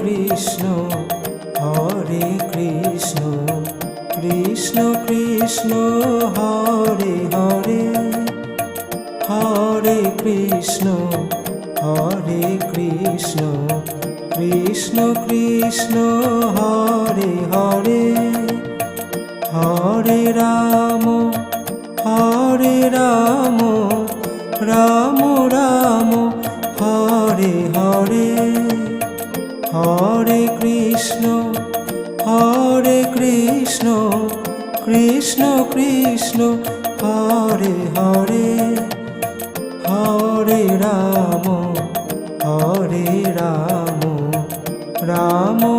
Krishna Hare Krishna Krishna Krishna Hare Hare Hare Krishna Krishna Krishna Hare Hare Hare Ram Ram Ram Hare Hare Hare Krishna Krishna Krishna Hare Hare Hare Ram Ram